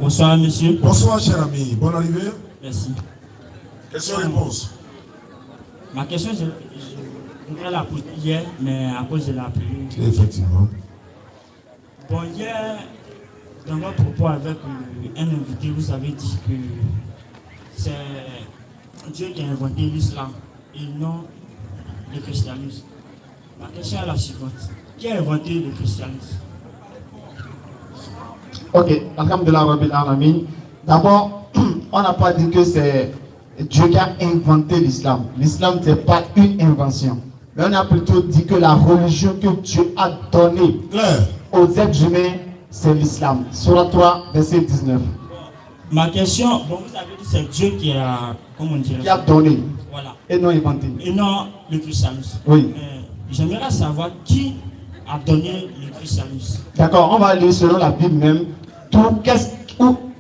Bonsoir, monsieur. Bonsoir, cher ami. Bonne arrivée. Merci. Question-réponse. Ma question, je voudrais la poser hier, mais à cause de la pluie. Effectivement. Bon, hier, dans votre propos avec un invité, vous avez dit que c'est Dieu qui a inventé l'islam et non le christianisme. Ma question est la suivante. Qui a inventé le christianisme? Ok, alhamdulillah rabbil alamin. D'abord, on n'a pas dit que c'est Dieu qui a inventé l'islam. L'islam n'est pas une invention. Mais on a plutôt dit que la religion que Dieu a donnée aux êtres humains, c'est l'islam. Surah 3, verset 19. Ma question, bon, vous avez dit c'est Dieu qui a, comment dire, Qui a donné. Voilà. Et non inventé. Et non le christianisme. Oui. J'aimerais savoir qui a donné le christianisme. D'accord, on va lire selon la Bible même.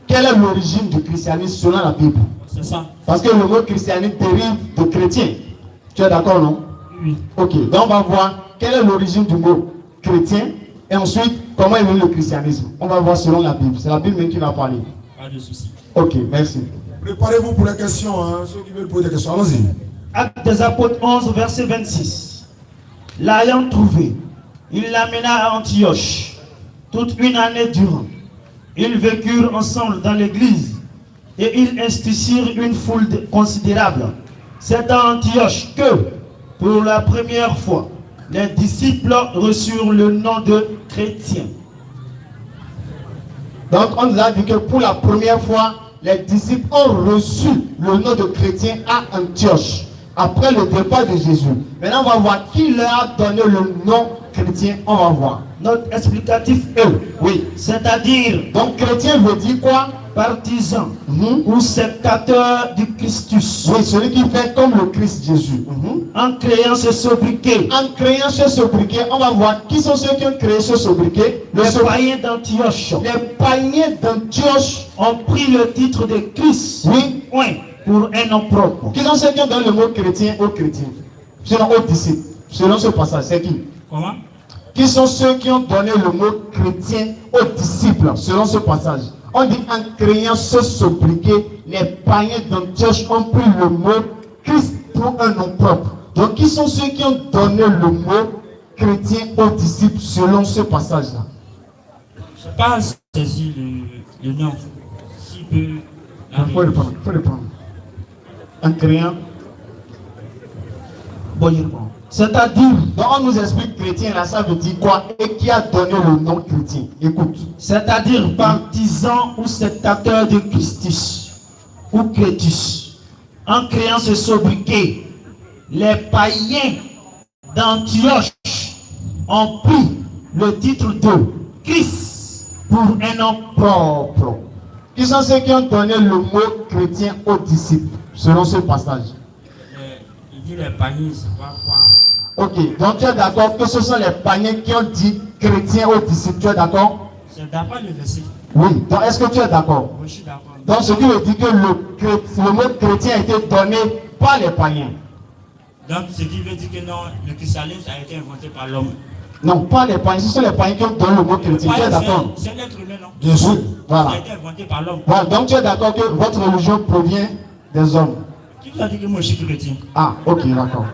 Quelle est l'origine du christianisme selon la Bible? C'est ça. Parce que le mot christianisme dérive de chrétien. Tu es d'accord, non? Oui. Ok, donc on va voir quelle est l'origine du mot chrétien et ensuite comment est venu le christianisme. On va voir selon la Bible. C'est la Bible même qui va parler. Pas de souci. Ok, merci. Préparez-vous pour la question, hein. Ceux qui veulent poser des questions, allons-y. Actes des Apôtres 11, verset 26. L'ayant trouvé, il l'amena à Antioche toute une année durant. Ils vécurent ensemble dans l'église et ils instituèrent une foule considérable. C'est à Antioche que, pour la première fois, les disciples reçurent le nom de chrétiens. Donc on nous a dit que pour la première fois, les disciples ont reçu le nom de chrétien à Antioche, après le départ de Jésus. Maintenant on va voir qui leur a donné le nom chrétien, on va voir. Notre explicatif est, Oui. c'est-à-dire, Donc chrétien veut dire quoi? partisan ou sectateur du Christus. Oui, celui qui fait comme le Christ Jésus. En créant ce sobriquet, En créant ce sobriquet, on va voir qui sont ceux qui ont créé ce sobriquet. les païens d'Antioche Les païens d'Antioche. ont pris le titre de Christ, Oui. point, pour un nom propre. Qui sont ceux qui ont donné le mot chrétien aux chrétiens? Selon aux disciples. Selon ce passage, c'est qui? Comment? Qui sont ceux qui ont donné le mot chrétien aux disciples? Selon ce passage. On dit en créant ce sobriquet, les païens d'Antioche ont pris le mot Christ pour un nom propre. Donc qui sont ceux qui ont donné le mot chrétien aux disciples selon ce passage-là? Je n'ai pas saisi le nom. S'il peut. Il faut le prendre, il faut le prendre. En créant. Bon, il prend. C'est-à-dire, donc on nous explique chrétien là, ça veut dire quoi? Et qui a donné le nom chrétien? Écoute. C'est-à-dire partisan ou sectateur de Christus ou Crétus. En créant ce sobriquet, les païens d'Antioche ont pris le titre de Christ pour un nom propre. Qui sont ceux qui ont donné le mot chrétien aux disciples, selon ce passage? Il dit les païens, c'est pas quoi. Ok, donc tu es d'accord que ce sont les païens qui ont dit chrétien aux disciples, tu es d'accord? C'est d'après le verset. Oui, donc est-ce que tu es d'accord? Moi, je suis d'accord. Donc ce qui veut dire que le mot chrétien a été donné par les païens. Donc, ce qui veut dire que non, le christianisme a été inventé par l'homme. Non, pas les païens, ce sont les païens qui ont donné le mot chrétien, tu es d'accord? C'est un être humain, non? Bien sûr. Voilà. Ça a été inventé par l'homme. Voilà, donc tu es d'accord que votre religion provient des hommes? Qui vous a dit que moi je suis chrétien? Ah, ok, d'accord.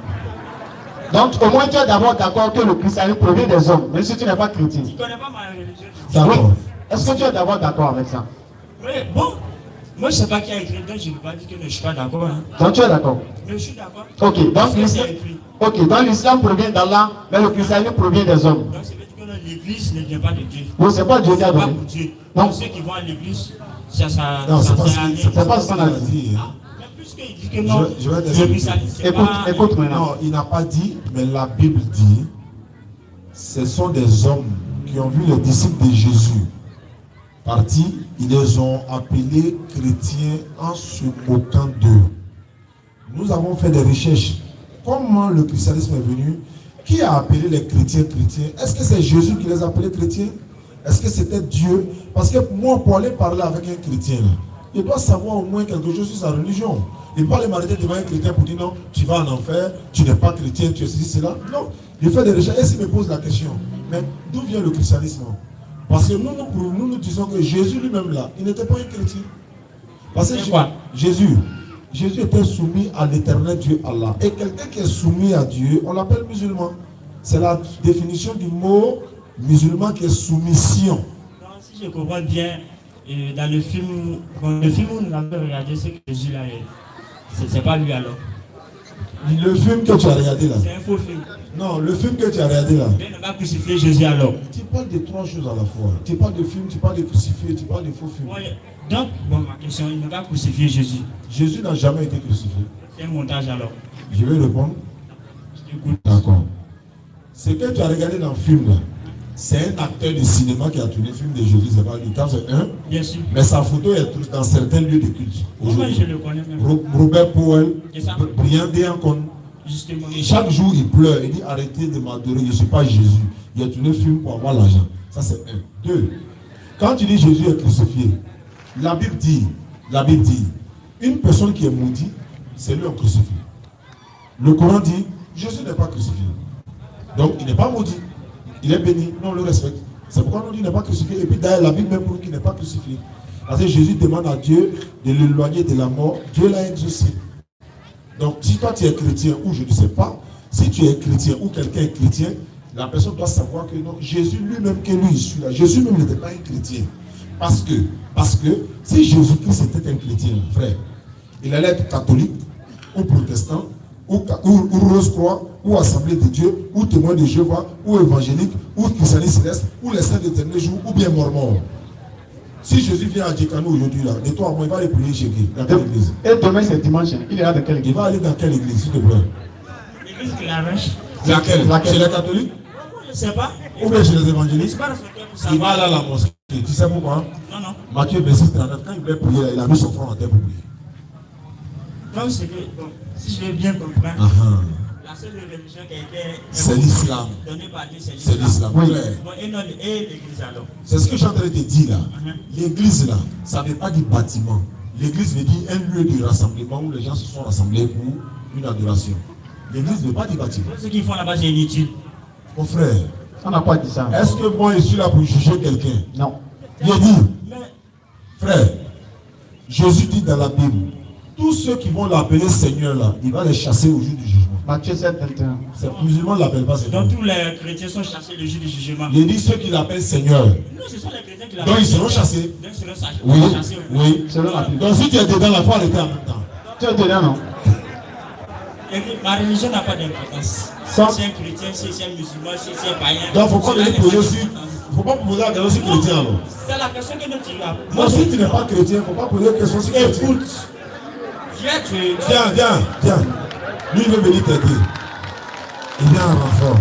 Donc au moins tu es d'abord d'accord que le christianisme provient des hommes, même si tu n'es pas chrétien. Tu ne connais pas ma religion? D'accord. Est-ce que tu es d'abord d'accord avec ça? Oui, bon. Moi je ne sais pas qui a écrit, donc je ne peux pas dire que je ne suis pas d'accord. Hein. Donc tu es d'accord? Mais je suis d'accord. Ok, donc Parce que l'islam, c'est écrit. ok, donc l'islam provient d'Allah, mais le christianisme provient des hommes. Donc ça veut dire que non, l'église ne vient pas de Dieu. Oui, c'est pas Dieu qui a C'est pas donné. pour Dieu. Non. Donc ceux qui vont à l'église, ça Non, c'est pas c'est ce un- qu'il c'est pas ce qu'on a dit. Mais puisqu'il dit que non, Je vais le t'expliquer. christianisme c'est Écoute, pas... écoute maintenant. Non, il n'a pas dit, mais la Bible dit, ce sont des hommes qui ont vu les disciples de Jésus partis, ils les ont appelés chrétiens en se moquant d'eux. Nous avons fait des recherches. Comment le christianisme est venu? Qui a appelé les chrétiens chrétiens? Est-ce que c'est Jésus qui les a appelés chrétiens? Est-ce que c'était Dieu? Parce que moi, pour aller parler avec un chrétien, là, il doit savoir au moins quelque chose sur sa religion. Il ne peut pas aller m'arrêter devant un chrétien pour dire non, tu vas en enfer, tu n'es pas chrétien, tu es ceci, cela. Non, il fait des recherches et s'il me pose la question, mais d'où vient le christianisme? Parce que nous disons que Jésus lui-même là, il n'était pas un chrétien. Parce que Jésus était soumis à l'éternel Dieu Allah. Et quelqu'un qui est soumis à Dieu, on l'appelle musulman. C'est la définition du mot musulman qui est soumission. Donc, si je comprends bien, dans le film où nous avons regardé, c'est que Jésus là, c'est pas lui alors. Le film que tu as regardé là. C'est un faux film. Non, le film que tu as regardé là. Dieu ne va crucifier Jésus alors. Tu parles de trois choses à la fois. Tu parles de film, tu parles de crucifié, tu parles de faux film. Ouais. Donc, ma question, il ne va crucifier Jésus. Jésus n'a jamais été crucifié. C'est un montage alors. Je vais répondre. Je t'écoute. D'accord. Ce que tu as regardé dans le film là, c'est un acteur de cinéma qui a tourné le film de Jésus, c'est pas lui. C'est un. Bien sûr. Mais sa photo est dans certains lieux de culte. Moi, je le connais même. Robert Powell, Et ça. Brian Deancon. Justement. Et chaque jour, il pleure. Il dit arrêtez de m'adorer, je ne suis pas Jésus. Il a tourné le film pour avoir l'argent. Ça, c'est un. Deux. Quand tu dis Jésus est crucifié, la Bible dit, une personne qui est maudite, c'est lui en crucifié. Le Coran dit, Jésus n'est pas crucifié. Donc, il n'est pas maudit. Il est béni. Non, on le respecte. C'est pourquoi on dit qu'il n'est pas crucifié. Et puis d'ailleurs, la Bible même prouve qu'il n'est pas crucifié. Parce que Jésus demande à Dieu de l'éloigner de la mort. Dieu l'a exaucé. Donc, si toi tu es chrétien ou je ne sais pas, si tu es chrétien ou quelqu'un est chrétien, la personne doit savoir que non, Jésus lui-même, que lui, il suit là. Jésus même n'était pas un chrétien. Parce que si Jésus-Christ était un chrétien, frère, il allait être catholique ou protestant, ou Rose-Croix, ou Assemblée de Dieu, ou témoin de Jéhovah, ou évangélique, ou christianisme céleste, ou les saints de dernier jour, ou bien mormon. Si Jésus vient à Djekano aujourd'hui, là, de toi à moi, il va aller prier chez qui? Dans quelle église? Et demain c'est dimanche, il ira dans quelle église? Il va aller dans quelle église, s'il te plaît? L'église qui l'arrache. Laquelle? Chez les catholiques? Je ne sais pas. Ou bien chez les Je ne évangélistes? suis pas respecté pour ça. Il va aller à la mosquée. Tu sais pourquoi? Non. Matthieu 26, 39, quand il voulait prier, il a mis son front en terre pour prier. Donc, c'est que, bon, si je veux bien comprendre, la seule religion qui a été C'est l'islam. donnée par Dieu, c'est C'est l'islam. l'islam. Oui. Frère. Bon, et l'église alors. C'est ce que je suis en train de te dire là. L'église là, ça ne veut pas dire bâtiment. L'église veut dire un lieu de rassemblement où les gens se sont rassemblés pour une adoration. L'église ne veut pas dire bâtiment. Tout ce qu'ils font là-bas, c'est inutile. Mon frère, On n'a pas dit ça. est-ce que moi je suis là pour juger quelqu'un? Non. Il a dit, Mais, frère, Jésus dit dans la Bible, tous ceux qui vont l'appeler Seigneur là, il va les chasser au jour du jugement. Matthieu 7, 21. Les musulmans ne l'appellent pas Seigneur. donc tous les chrétiens sont chassés le jour du jugement. Il dit ceux qui l'appellent Seigneur. Non, ce sont les chrétiens qui Donc ils seront chassés. Donc ils seront Oui, chassés. oui. Selon la Bible. Donc si tu es dedans, la foi elle était en même temps. Tu es dedans, non? Et ma religion n'a pas d'importance. Si Ça- c'est un chrétien, si c'est un musulman, si c'est un païen. Donc faut pas cela venir n'est poser pas aussi. d'importance. Faut pas poser la question aussi chrétien alors. C'est la question que nous tirons. Moi si tu n'es pas chrétien, faut pas poser la question aussi chrétien. Écoute, Viens. Lui il veut venir t'aider. Il vient en renfort.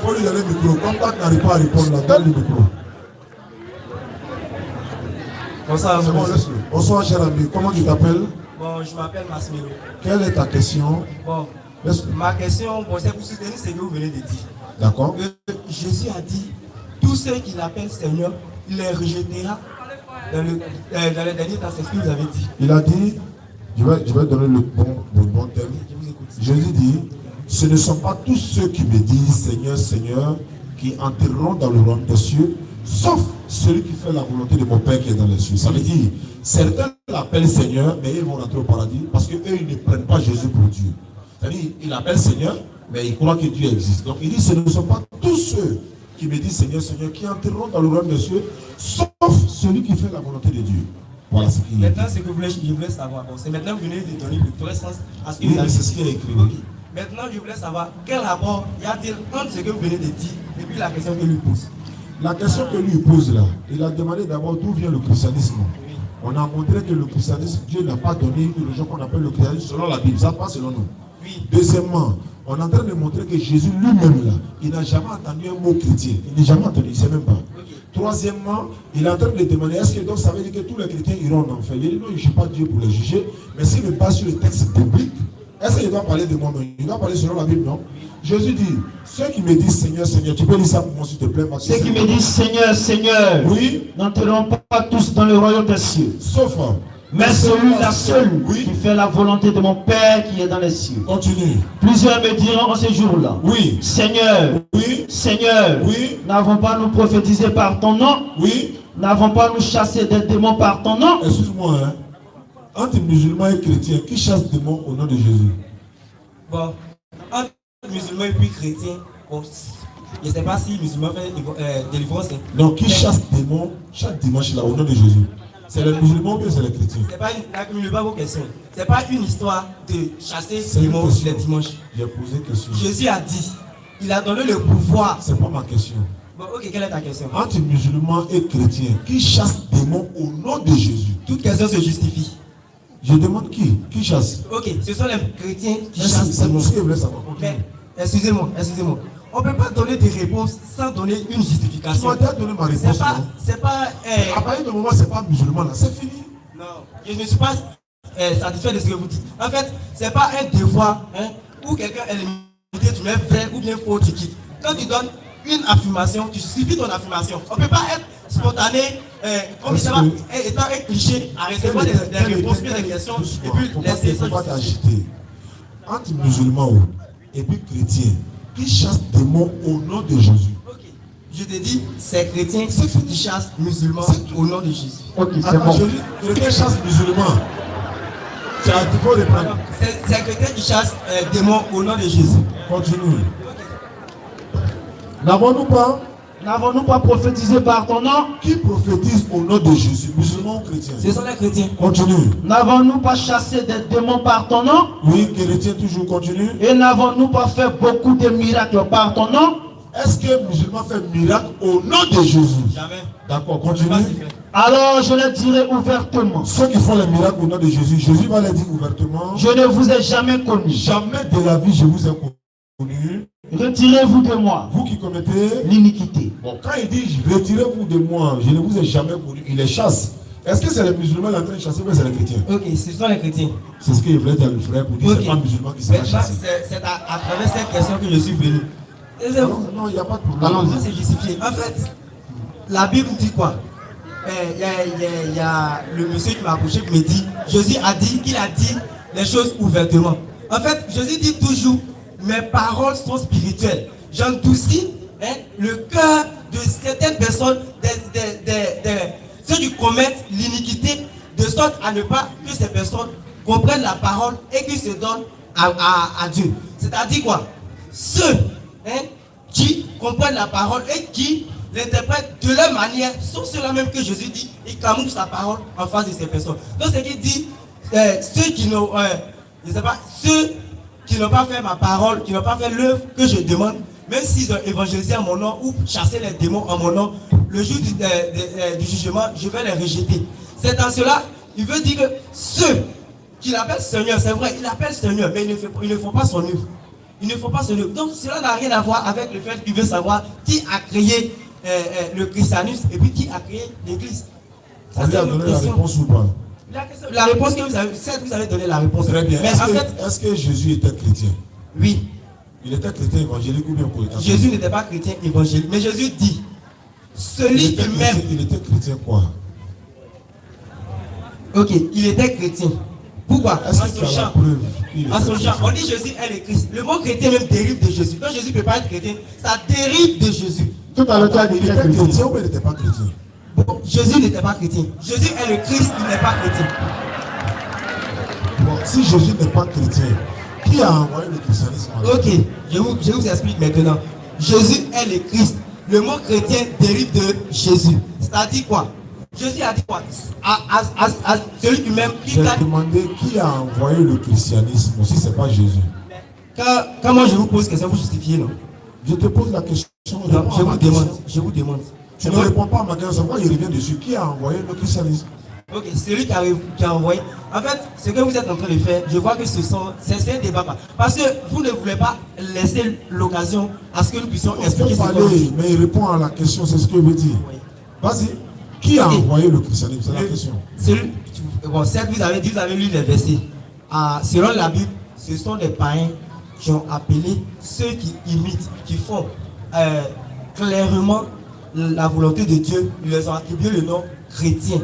Faut lui donner le micro. Comme Pac n'arrive pas à répondre là, donne le micro. Bonsoir, C'est bon, laisse-le. Bonsoir cher ami, comment tu t'appelles? Bon, je m'appelle Masmelo. Quelle est ta question? Bon, Laisse-le. ma question, bon, c'est pour soutenir ce que vous venez de dire. D'accord? Jésus a dit, tous ceux qui l'appellent Seigneur, il les rejettera dans les derniers temps. C'est ce que vous avez dit. Il a dit, je vais donner le bon terme. Je vous écoute. Jésus dit, ce ne sont pas tous ceux qui me disent Seigneur, Seigneur, qui entreront dans le royaume des cieux, sauf celui qui fait la volonté de mon Père qui est dans les cieux. Ça veut dire, certains l'appellent Seigneur, mais ils vont rentrer au paradis parce qu'eux, ils ne prennent pas Jésus pour Dieu. C'est-à-dire, ils l'appellent Seigneur, mais ils croient que Dieu existe. Donc il dit, ce ne sont pas tous ceux qui me disent Seigneur, Seigneur, qui entreront dans le royaume des cieux, sauf celui qui fait la volonté de Dieu. Voilà ce qu'il dit. Maintenant, ce que je voulais savoir, bon, c'est maintenant que vous venez de donner le vrai sens à ce que Oui, vous avez c'est dit. ce qu'il a écrit. Ok. Maintenant, je voulais savoir quel rapport y a-t-il entre ce que vous venez de dire et puis la question que lui pose. La question que lui pose là, il a demandé d'abord d'où vient le christianisme. Oui. On a montré que le christianisme, Dieu n'a pas donné une religion qu'on appelle le christianisme selon la Bible, ça pas selon nous. Oui. Deuxièmement, on est en train de montrer que Jésus lui-même là, il n'a jamais entendu un mot chrétien. Il n'a jamais entendu, il ne sait même pas. Ok. Troisièmement, il est en train de demander, est-ce que donc ça veut dire que tous les chrétiens iront en enfer? Il dit non, je ne suis pas Dieu pour les juger, mais s'il me base sur le texte biblique, est-ce qu'il doit parler de moi-même? Il doit parler selon la Bible, non? Jésus dit, ceux qui me disent Seigneur, Seigneur, tu peux lire ça pour moi s'il te plaît? Ceux qui me disent Seigneur, Seigneur, oui, n'entreront pas tous dans le royaume des cieux. sauf mais celui-là seul Oui. qui fait la volonté de mon Père qui est dans les cieux. Continue. Plusieurs me diront en ces jours-là, Oui. Seigneur, Oui. Seigneur, Oui. n'avons pas nous prophétisé par ton nom? Oui. N'avons pas nous chassé des démons par ton nom? Excuse-moi, hein. Entre musulmans et chrétiens, qui chasse des démons au nom de Jésus? Bon, entre musulmans et puis chrétiens, bon, je ne sais pas si musulmans fait délivrance. Donc, qui chasse des démons chaque dimanche là au nom de Jésus? C'est les musulmans ou bien c'est les chrétiens? C'est pas n'accumulez pas vos questions. C'est pas une histoire de chasser C'est les une démons question. les dimanches. J'ai posé question. Jésus a dit, il a donné le pouvoir. C'est pas ma question. Bon, ok, quelle est ta question? Entre musulmans et chrétiens, qui chasse des démons au nom de Jésus? Toute question se justifie. Je demande qui? Qui chasse? Ok, ce sont les chrétiens qui Mais chassent c'est les démons. ce que je voulais savoir. Mais, excusez-moi. On ne peut pas donner des réponses sans donner une Tu justification. m'as déjà donné ma réponse. non? C'est pas. À partir du moment où c'est pas musulman là, c'est fini. Non, je ne suis pas satisfait de ce que vous dites. En fait, c'est pas un devoir où quelqu'un est limité, tu mets vrai ou bien faux, tu quittes. Quand tu donnes une affirmation, tu suffis ton affirmation. On ne peut pas être spontané, comme ça va, étant un cliché, à recevoir des réponses, bien des questions, et puis laisser ça. Faut pas t'agiter. Entre musulmans et puis chrétiens, qui chasse des démons au nom de Jésus? Ok, je te dis, c'est chrétien qui chasse musulmans au nom de Jésus. Ok, c'est Attends, bon. Jésus, chrétien chasse musulmans. Tu as il faut reprendre. C'est chrétien qui chasse démons au nom de Jésus. Continue. N'avons-nous pas N'avons-nous pas prophétisé par ton nom? qui prophétise au nom de Jésus, musulmans ou chrétiens? Ce sont les chrétiens. Continue. N'avons-nous pas chassé des démons par ton nom? Oui, chrétien toujours continue. Et n'avons-nous pas fait beaucoup de miracles par ton nom? Est-ce que musulman fait miracle au nom de Jésus? Jamais. D'accord, Je ne sais pas continue. si fait. Alors je le dirai ouvertement. Ceux qui font les miracles au nom de Jésus, Jésus va les dire ouvertement. Je ne vous ai jamais connu. Jamais de la vie je vous ai connu. Retirez-vous de moi Vous qui commettez. l'iniquité. Bon, quand il dit retirez-vous de moi, je ne vous ai jamais connu, il les chasse. Est-ce que c'est les musulmans qui sont en train de chasser ou bien c'est les chrétiens? Ok, ce sont les chrétiens. C'est ce que je voulais dire à le frère pour dire Ok. c'est pas musulman qui sera Maintenant, chassé. c'est à travers cette question que je suis venu. Et c'est Non, vous. non, il n'y a pas de problème. Allons-y. Ça, c'est justifié. En fait, la Bible dit quoi? Il y a le monsieur qui m'a approché qui me dit, Jésus a dit qu'il a dit les choses ouvertement. En fait, Jésus dit toujours, mes paroles sont spirituelles. J'endoucis le cœur de certaines personnes, ceux qui commettent l'iniquité, de sorte à ne pas que ces personnes comprennent la parole et qu'ils se donnent à Dieu. C'est-à-dire quoi? Ceux qui comprennent la parole et qui l'interprètent de leur manière sont ceux-là même que Jésus dit, il camoufle sa parole en face de ces personnes. Donc ce qu'il dit, ceux qui n'ont je sais pas, ceux qui n'ont pas fait ma parole, qui n'ont pas fait l'œuvre que je demande, même s'ils ont évangélisé en mon nom ou chassé les démons en mon nom, le jour du jugement, je vais les rejeter. C'est en cela, il veut dire que ceux qu'il appelle Seigneur, c'est vrai, il appelle Seigneur, mais ils ne font pas son œuvre. Ils ne font pas son œuvre. Donc cela n'a rien à voir avec le fait qu'il veut savoir qui a créé le christianisme et puis qui a créé l'église. On lui a donné la réponse ou pas? La réponse que vous avez, certes vous avez donné la réponse. Très bien. Mais en fait, Est-ce que Jésus était chrétien? oui, Il était chrétien évangélique ou bien protestant? Jésus n'était pas chrétien évangélique, mais Jésus dit, celui qui m'aime, Il était chrétien quoi? ok, il était chrétien. Pourquoi? Est-ce En que tu son as la champ, preuve qu'il était en son champ, chrétien? on dit Jésus est le Christ. Le mot chrétien même dérive de Jésus. Donc Jésus ne peut pas être chrétien, ça dérive de Jésus. Tout à l'heure, tu as dit Il qu'il est était chrétien. chrétien ou bien il n'était pas chrétien? Bon, Jésus n'était pas chrétien. Jésus est le Christ, il n'est pas chrétien. Bon, si Jésus n'est pas chrétien, qui a envoyé le christianisme? Ok, je vous explique maintenant. Jésus est le Christ. Le mot chrétien dérive de Jésus. C'est-à-dire quoi? Jésus a dit quoi? À celui qui m'aime, qui J'ai t'a. demandé qui a envoyé le christianisme, si ce n'est pas Jésus. Quand moi je vous pose question, vous justifiez, non? Je te pose la question. Non, réponds je à ma vous question. demande. Je vous demande. Tu ne réponds pas à ma question, moi il revient dessus. Qui a envoyé le christianisme? Ok, celui qui a envoyé. En fait, ce que vous êtes en train de faire, je vois que c'est un débat. Parce que vous ne voulez pas laisser l'occasion à ce que nous puissions On expliquer peut ce qu'on parler, dit. mais il répond à la question, c'est ce que je veux dire. Oui. Vas-y. Qui a Ok. envoyé le christianisme? C'est la question. Bon, certes, vous avez lu les versets. Selon la Bible, ce sont des païens qui ont appelé ceux qui imitent, qui font clairement la volonté de Dieu. Ils leur ont attribué le nom chrétien.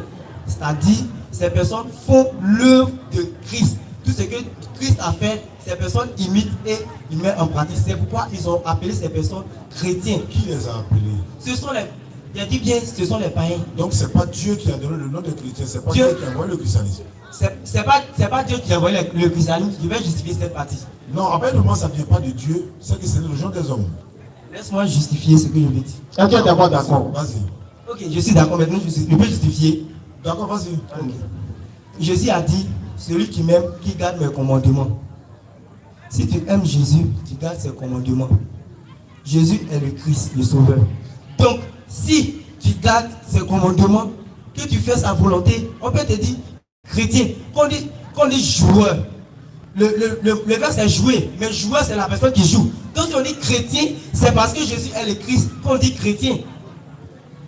C'est-à-dire, ces personnes font l'œuvre de Christ. Tout ce que Christ a fait, ces personnes imitent et ils mettent en pratique. C'est pourquoi ils ont appelé ces personnes chrétiens. Qui les a appelés? Ce sont les, j'ai dit bien, ce sont les païens. Donc c'est pas Dieu qui a donné le nom de chrétien, c'est pas Dieu Dieu qui a envoyé le christianisme. C'est pas Dieu qui a envoyé le christianisme. Je vais justifier cette partie. Non, apparemment ça ne vient pas de Dieu, c'est que c'est le genre des hommes. Laisse-moi justifier ce que je veux dire. Est-ce que tu es d'accord? Vas-y. Ok, je suis d'accord. Maintenant, je peux justifier. D'accord, vas-y. Ok. Jésus a dit, celui qui m'aime, qui garde mes commandements. Si tu aimes Jésus, tu gardes ses commandements. Jésus est le Christ, le Sauveur. Donc, si tu gardes ses commandements, que tu fais sa volonté, on peut te dire chrétien. Qu'on dit joueur. Le verbe c'est jouer, mais joueur c'est la personne qui joue. Donc si on dit chrétien, c'est parce que Jésus est le Christ qu'on dit chrétien.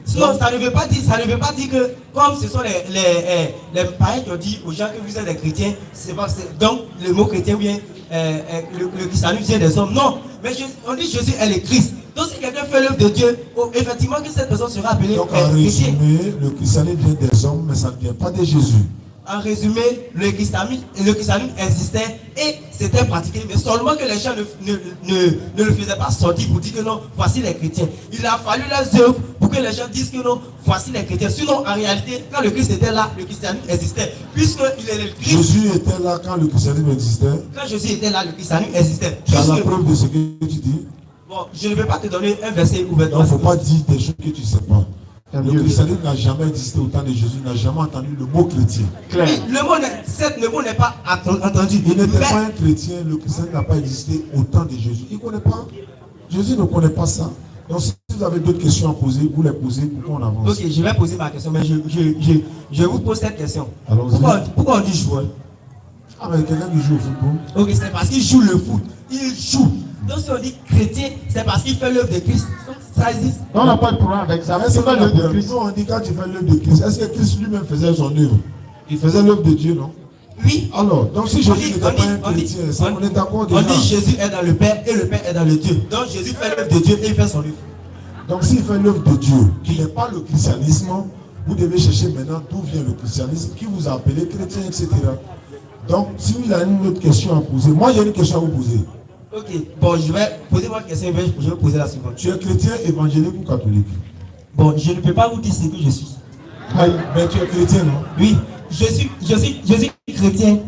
Sinon, ça ne veut pas dire que comme ce sont les païens qui ont dit aux gens que vous êtes des chrétiens, donc le mot chrétien vient, le christianisme vient des hommes. Non, mais on dit Jésus est le Christ. Donc si quelqu'un fait l'œuvre de Dieu, effectivement que cette personne sera appelée donc en chrétien. résumé, le christianisme vient des hommes, mais ça ne vient pas de Jésus. En résumé, le christianisme existait et c'était pratiqué, mais seulement que les gens ne le faisaient pas sortir pour dire que non, voici les chrétiens. Il a fallu leurs œuvres pour que les gens disent que non, voici les chrétiens. Sinon, en réalité, quand le Christ était là, le christianisme existait. Puisqu'il est le Christ. Jésus était là quand le christianisme existait. Quand Jésus était là, le christianisme existait. Tu as la preuve de ce que tu dis. Bon, je ne peux pas te donner un verset ouvert. Il ne faut pas dire des choses que tu ne sais pas. Le christianisme n'a jamais existé au temps de Jésus, n'a jamais entendu le mot chrétien. Claire. Le mot n'est pas entendu. Il n'était pas un chrétien, le christianisme n'a pas existé au temps de Jésus. Il ne connaît pas. Jésus ne connaît pas ça. Donc si vous avez d'autres questions à poser, vous les posez pour qu'on avance. Ok, je vais poser ma question, mais je vous pose cette question. Pourquoi on dit joueur? Ah, mais quelqu'un qui joue au football. Ok, c'est parce qu'il joue le foot. Il joue. Donc si on dit chrétien, c'est parce qu'il fait l'œuvre de Christ. Ça existe. On n'a pas de problème avec ça. C'est pas l'œuvre de Christ. On dit quand tu fais l'œuvre de Christ, est-ce que Christ lui-même faisait son œuvre? Il faisait l'œuvre de Dieu, non? Oui. Alors, donc si Jésus n'était pas un chrétien, on est d'accord déjà. On dit Jésus est dans le Père et le Père est dans le Dieu. Donc Jésus fait l'œuvre de Dieu et il fait son œuvre. Donc s'il fait l'œuvre de Dieu, qui n'est pas le christianisme, vous devez chercher maintenant d'où vient le christianisme, qui vous a appelé chrétien, etc. Donc si il a une autre question à poser, moi j'ai une question à vous poser. Ok, bon, je vais poser ma question, je vais poser la suivante. Tu es chrétien, évangélique ou catholique? Bon, je ne peux pas vous dire ce que je suis. Mais tu es chrétien, non? Oui, je suis chrétien.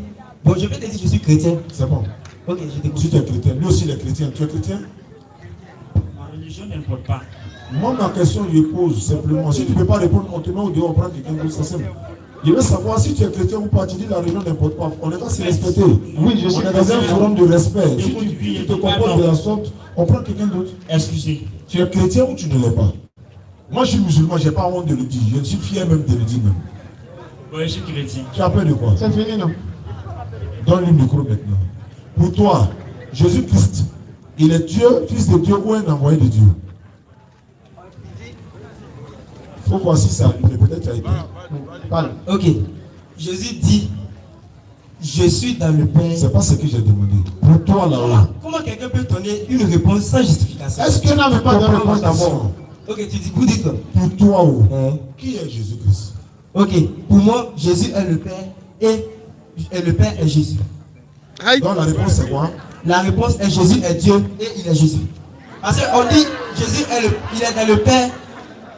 Bon, je vais te dire je suis chrétien. C'est bon. Ok, je t'écoute. Si tu es chrétien, lui aussi il est chrétien. Tu es chrétien? Ma religion n'importe pas. Moi, ma question, je pose simplement. Si tu ne peux pas répondre, on te met au dehors, on prend quelqu'un d'autre, c'est simple. Je veux savoir si tu es chrétien ou pas. Tu dis la religion n'importe pas. On est pas se respecter. Oui, je suis On est dans un forum de respect. Si Écoute, tu te comportes de la sorte, on prend quelqu'un d'autre. Excusez. Tu es chrétien ou tu ne l'es pas? Moi, je suis musulman, je n'ai pas honte de le dire. Je suis fier même de le dire même. Oui, je suis chrétien. Tu as peur de quoi? C'est fini, non? Donne le micro maintenant. Pour toi, Jésus-Christ, il est Dieu, fils de Dieu ou un envoyé de Dieu? Il faut voir si ça arrive, mais peut-être tu as été. Parle. Ok, Jésus dit, je suis dans le Père. C'est pas ce que j'ai demandé. Pour toi là-haut. Comment quelqu'un peut donner une réponse sans justification? Est-ce que n'avait pas de réponse d'abord? Ok, vous dites quoi? Pour toi, oh, Hein? qui est Jésus-Christ? Ok, pour moi, Jésus est le Père et le Père est Jésus. Donc la réponse c'est quoi? La réponse est Jésus est Dieu et il est Jésus. Parce qu'on dit Jésus il est dans le Père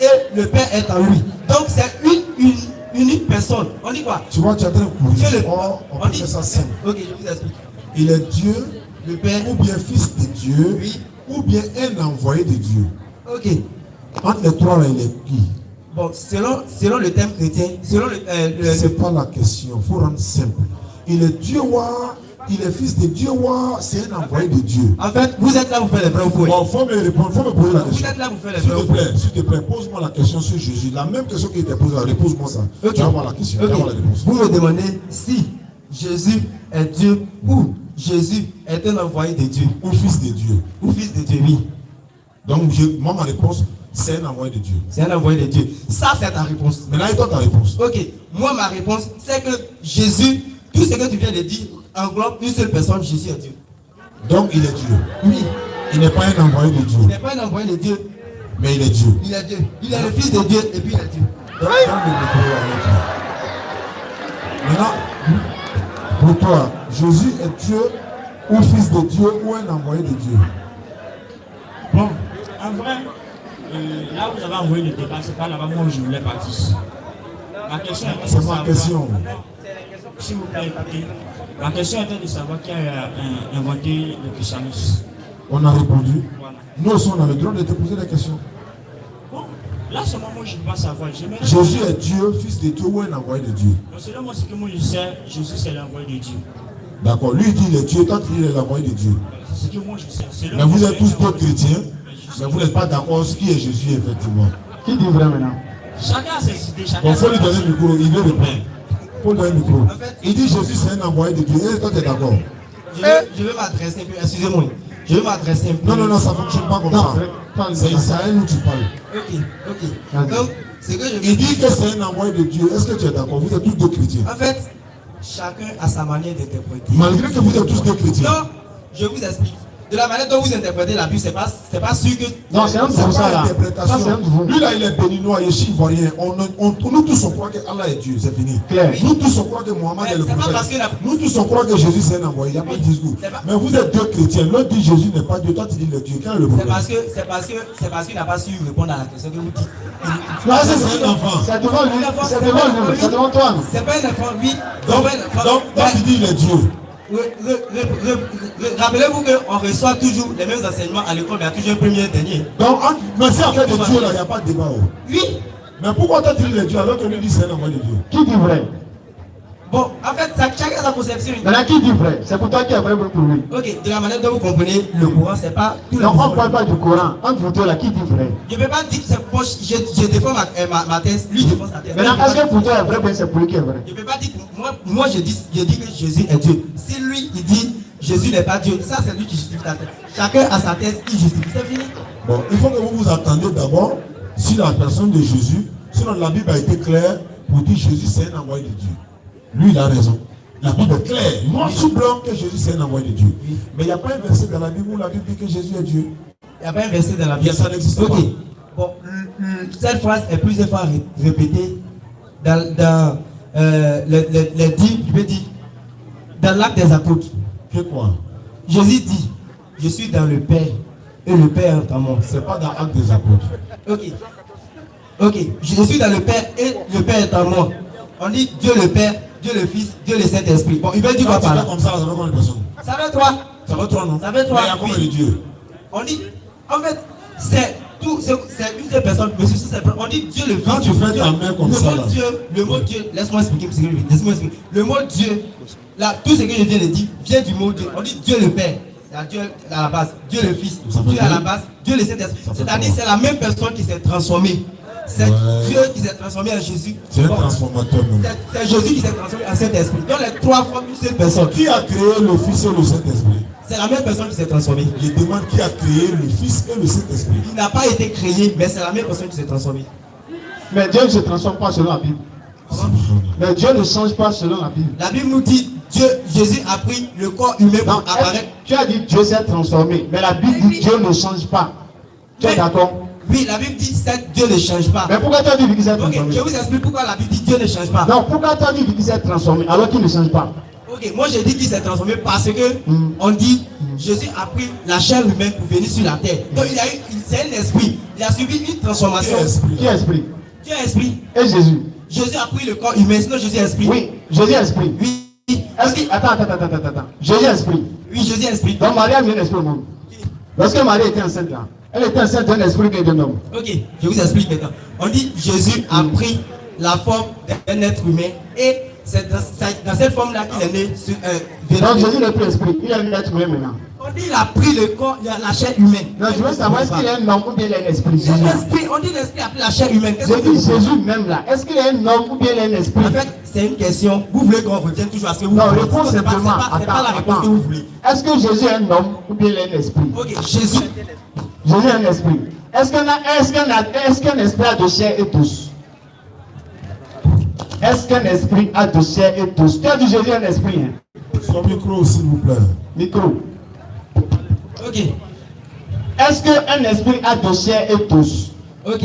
et le Père est en lui. Donc c'est une unique personne. On dit quoi? Tu vois, tu es en train de courir. On peut dit faire ça simple. Ok, je vous explique. Il est Dieu, Le Père. ou bien fils de Dieu, Oui. ou bien un envoyé de Dieu. Ok. Entre les trois là, il est qui? Bon, selon le thème chrétien, selon C'est pas la question, il faut rendre simple. Il est Dieu, il est fils de Dieu, c'est un envoyé de Dieu. En fait, vous êtes là pour faire les vrais faux. Bon, faut me répondre, faut me poser la Vous question. êtes là pour faire les vrais faux. S'il te plaît, pose-moi la question sur Jésus. La même question qui était posée, repose-moi ça. Ok. Tu vas voir la question, tu vas voir la réponse. Vous me demandez si Jésus est Dieu ou Jésus est un envoyé de Dieu. Ou fils de Dieu. Ou fils de Dieu, oui. Donc, moi, ma réponse, c'est un envoyé de Dieu. C'est un envoyé de Dieu. Ça, c'est ta réponse. Maintenant, et toi, ta réponse? Ok, moi, ma réponse, c'est que Jésus, tout ce que tu viens de dire, englobe une seule personne, Jésus est Dieu. Donc, il est Dieu. Oui, Il n'est pas un envoyé de il Dieu, n'est pas un envoyé de Dieu, mais il est Dieu. il est Dieu. Il est le fils de Dieu et puis il est Dieu. Donne le micro à l'autre. Pour toi, Jésus est Dieu ou fils de Dieu ou un envoyé de Dieu? Bon, en vrai, là où vous avez envoyé le débat, c'est pas là-bas moi où je voulais partir. Ma question était de C'est ma savoir, question. s'il vous plaît, écoutez, ma question était de savoir qui a inventé le christianisme. On a répondu. Voilà. Nous aussi, on a le droit de te poser des questions. Bon, là seulement moi je ne peux pas savoir. Jésus est Dieu, fils de Dieu ou un envoyé de Dieu? Donc selon moi, ce que moi je sais, Jésus c'est l'envoyé de Dieu. D'accord, lui il dit il est Dieu, toi tu dis il est l'envoyé de Dieu. C'est ce que moi je sais. Selon Mais moi, vous c'est êtes tous l'envoyé deux de Dieu. chrétiens, mais vous n'êtes pas d'accord sur qui est Jésus effectivement. Qui dit vrai maintenant? Chacun a ses idées, chacun Bon, a il faut lui ses donner le micro, il veut répondre. Il faut lui donner le micro. En fait, Il dit Jésus c'est un envoyé de Dieu. Et toi tu es d'accord? je vais m'adresser un peu, excusez-moi. Je vais m'adresser un peu. Non, ça ne fonctionne pas comme ça. C'est Israël où tu parles. Ok. Donc, ce que je veux Il dit que c'est un envoyé de Dieu. Est-ce que tu es d'accord? Vous êtes tous deux chrétiens. En fait, chacun a sa manière d'interpréter. Malgré que vous êtes tous deux chrétiens. Non, je vous explique. De la manière dont vous interprétez la Bible, c'est pas sûr que. Non, c'est un C'est pour ça pas là. Ça, c'est l'interprétation. un pour Lui là, il est béninois, il est ivoirien. Nous tous on croit que Allah est Dieu, c'est fini. Claire. Nous tous on croit que Mohammed est le C'est pas parce que prophète. la- Nous tous on croit que Jésus c'est un envoyé. Il n'y a pas de discours. C'est pas- Mais vous êtes deux chrétiens. L'autre dit Jésus n'est pas Dieu. Toi tu dis le Dieu. Quel est le C'est problème? parce qu'il n'a pas su répondre à la question que vous dites. Là, c'est un enfant. C'est devant lui, c'est devant lui, c'est devant toi. C'est pas un enfant, oui. Donc, toi tu dis il est Dieu. Rappelez-vous qu'on reçoit toujours les mêmes enseignements à l'école, mais il y a toujours un premier et un dernier. Donc, mais si en fait de Dieu là, il n'y a pas de débat. Oh. Oui. Mais pourquoi toi tu dis le Dieu alors que lui dit c'est un envoyé de Dieu? Qui dit vrai? Bon, en fait, chacun a sa conception. Maintenant, qui dit vrai? C'est pour toi qui est vrai pour lui. Ok, de la manière dont vous comprenez le courant, c'est pas tout le Donc, on ne monde. parle pas du Coran. Entre vous deux là, qui dit vrai? Je ne peux pas dire que c'est proche. Je défends ma thèse, lui défend sa thèse. Maintenant, est-ce que pour toi est vrai, bien c'est pour lui qui est vrai? Je ne peux pas dire que moi je dis que Jésus est Dieu. Si lui il dit Jésus n'est pas Dieu, ça c'est lui qui justifie ta thèse. Chacun a sa thèse, il justifie. C'est fini. Bon, il faut que vous vous attendiez d'abord sur la personne de Jésus. Sinon, la Bible a été claire pour dire Jésus c'est un envoyé de Dieu. Lui, il a raison. La Bible est claire, noir sur blanc, que Jésus c'est un envoyé de Dieu. Mais il n'y a pas un verset dans la Bible où la Bible dit que Jésus est Dieu. Il n'y a pas un verset dans la Bible. Ça n'existe Ok. pas. Bon, cette phrase est plusieurs fois répétée dans les dix, je vais dire, dans l'acte des apôtres. Que quoi? Jésus dit, je suis dans le Père et le Père est en moi. C'est pas dans l'acte des apôtres. Ok, je suis dans le Père et le Père est en moi. On dit Dieu le Père, Dieu le Fils, Dieu le Saint-Esprit. Bon, il veut dire quoi Quand tu par fais là? comme ça va combien de personnes? Ça fait trois. Ça va toi, non? Ça fait trois. Mais il y a combien de Oui. dieux? On dit, en fait, c'est une seule personne, mais c'est simple. On dit Dieu le Fils. Quand tu fais ta main comme le ça, mot là. Dieu, le mot Dieu, laisse-moi expliquer. Le mot Dieu, là, tout ce que je viens de dire vient du mot Dieu. On dit Dieu le Père. Il y a Dieu à la base, Dieu le Fils, Ça veut Dieu à dire- la base, Dieu le Saint-Esprit. Ça fait C'est-à-dire quoi? c'est la même personne qui s'est transformée. C'est Ouais. Dieu qui s'est transformé en Jésus. C'est un Bon, transformateur, non? c'est Jésus qui s'est transformé en Saint-Esprit. Donc les trois fois une seule personne. Qui a créé le Fils et le Saint-Esprit? C'est la même personne qui s'est transformée. Je demande qui a créé le Fils et le Saint-Esprit. Il n'a pas été créé, mais c'est la même personne qui s'est transformée. Mais Dieu ne se transforme pas selon la Bible. Mais Dieu ne change pas selon la Bible. La Bible nous dit Jésus a pris le corps humain pour Non, apparaître. tu as dit Dieu s'est transformé. Mais la Bible dit Dieu ne change pas. Tu es Mais- d'accord? Oui, la Bible dit que Dieu ne change pas. Mais pourquoi tu as dit qu'il s'est Ok, transformé? je vous explique pourquoi la Bible dit Dieu ne change pas. Non, pourquoi tu as dit qu'il s'est transformé alors qu'il ne change pas? Ok, moi j'ai dit qu'il s'est transformé parce que on dit Jésus a pris la chair humaine pour venir sur la terre. Donc c'est un esprit. Il a subi une transformation. Qui est esprit? Qui est esprit? Dieu est esprit. Et Jésus? Jésus a pris le corps humain, sinon Jésus est esprit. Oui, Jésus est esprit. Oui. Est-ce que... Attends. Jésus est esprit. Oui, Jésus est esprit. Donc Marie a mis un esprit au monde. Lorsque Marie était enceinte là, elle était enceinte d'un esprit et d'un homme. Ok, je vous explique maintenant. On dit Jésus a pris la forme d'un être humain et c'est dans cette forme-là qu'il est né sur Donc Jésus n'est plus esprit, il est un être humain maintenant. On dit il a pris le corps, la chair humaine. Non, je veux savoir est-ce qu'il est un homme ou bien il est un esprit. C'est l'esprit, on dit l'esprit a pris la chair humaine. Qu'est-ce Je que dis vous dites? Jésus même là, est-ce qu'il est un homme ou bien il est un esprit? En fait, c'est une question. Vous voulez qu'on revienne toujours à ce que vous Non, voulez. réponds C'est pas simplement. c'est pas la réponse que vous voulez. Est-ce que Jésus est un homme ou bien il est un esprit? Ok, Jésus. Jésus est un esprit. Est-ce qu'un esprit a de chair et tous? Est-ce qu'un esprit a de chair et tous? Tu as dit Jésus est un esprit, hein? Son micro, s'il vous plaît. Micro. Ok, Est-ce qu'un esprit a de chair et tous? ok.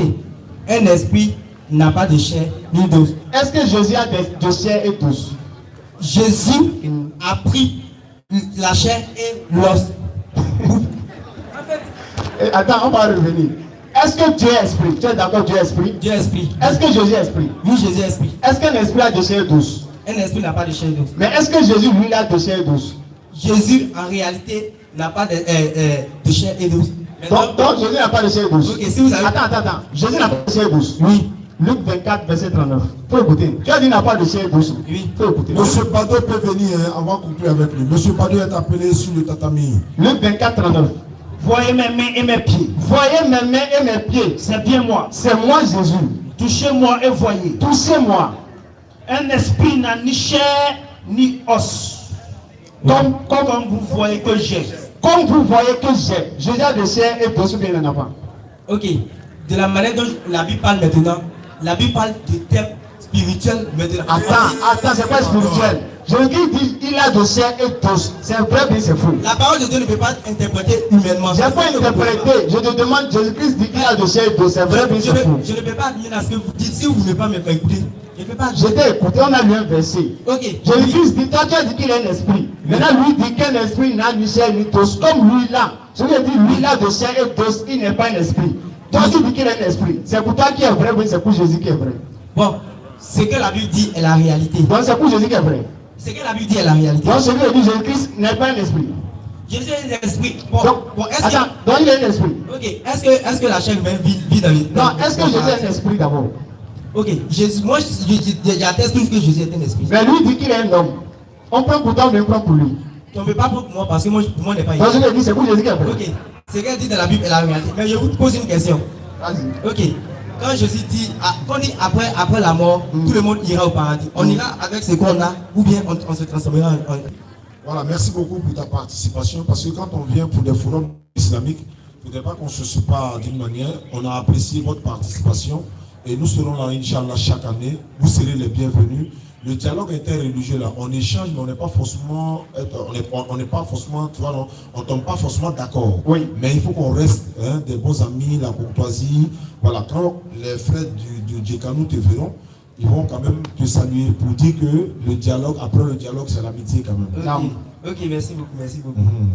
Un esprit n'a pas de chair ni d'os. Est-ce que Jésus a de chair et tous? Jésus a pris la chair et l'os. Attends, on va revenir. Est-ce que Dieu est esprit? Tu es d'accord, Dieu est esprit? Dieu est esprit. Est-ce que Jésus est esprit? Oui, Jésus est esprit. Est-ce qu'un esprit a de chair douce? Un esprit n'a pas de chair douce. Mais est-ce que Jésus, lui, a de chair douce? Jésus, en réalité, n'a pas de chair et douce. Donc Jésus n'a pas de chair douce. Ok, si vous avez... Attends. Jésus n'a pas de chair douce. Oui. Luc 24, verset 39. Faut écouter. Tu as dit qu'il n'a pas de chair douce. Oui. Faut écouter. Monsieur Bado peut venir, hein, on va conclure avec lui. Monsieur Bado est appelé sur le tatami. Luc 24, 39. Voyez mes mains et mes pieds. Voyez mes mains et mes pieds. C'est bien moi. C'est moi Jésus. Touchez-moi et voyez. Touchez-moi. Un esprit n'a ni chair ni os. Comme vous voyez que j'ai. Comme vous voyez que j'ai. Jésus a de chair et d'os ou bien il n'en a pas. Ok. De la manière dont la Bible parle maintenant, la Bible parle de thème spirituel maintenant. Attends, c'est pas spirituel. Jésus dit il a de chair et d'os. C'est vrai, mais c'est faux. La parole de Dieu ne peut pas être interprétée humainement. Je n'ai pas interprété. Je te demande, Jésus-Christ dit qu'il a de chair et d'os. C'est vrai, mais c'est faux. Je ne peux pas admettre à ce que vous dites si vous ne voulez pas m'écouter. Je ne peux pas. Je t'ai écouté, on a lu un verset. Ok. Jésus-Christ dit, toi tu as dit qu'il a un esprit. Maintenant lui dit qu'un esprit n'a ni chair ni d'os. Comme lui là. Je lui ai dit, lui là de chair et d'os, il n'est pas un esprit. Toi tu dis qu'il a un esprit. C'est pour toi qui est vrai, mais c'est pour Jésus qui est vrai. Bon, ce que la Bible dit est la réalité. Donc c'est pour Jésus qui est vrai. Ce que la Bible dit est la réalité. Donc celui qui dit Jésus-Christ n'est pas un esprit. Jésus est un esprit. Bon, est-ce attends, donc il est un esprit. Ok, est-ce que la chair humaine vit dans les... Non, est-ce que Jésus est un esprit d'abord? Ok, Jésus, moi j'atteste toujours que Jésus est un esprit. Mais lui dit qu'il est un homme. On prend pour toi, mais on prend pour lui. On ne peut pas prendre pour moi parce que moi, pour moi, n'est pas donc je lui ai dit, c'est pour Jésus qui est vrai. Ok, ce qu'elle dit dans la Bible est la réalité. Mais je vous pose une question. Vas-y. Ok, quand Jésus dit, quand dit après la mort, tout le monde ira au paradis. On ira avec ce qu'on a ou bien on se transformera en... Voilà, merci beaucoup pour ta participation. Parce que quand on vient pour des forums islamiques, il ne faudrait pas qu'on se sépare d'une manière. On a apprécié votre participation et nous serons là, Inch'Allah, chaque année. Vous serez les bienvenus. Le dialogue interreligieux, là, on échange, mais on n'est pas forcément, on n'est pas forcément, tu vois, on tombe pas forcément d'accord. Oui. Mais il faut qu'on reste des bons amis, la courtoisie. Voilà, quand les frères du Djekanou te verront, ils vont quand même te saluer pour dire que le dialogue, après le dialogue, c'est l'amitié quand même. Ok, merci beaucoup, merci beaucoup. Mhm.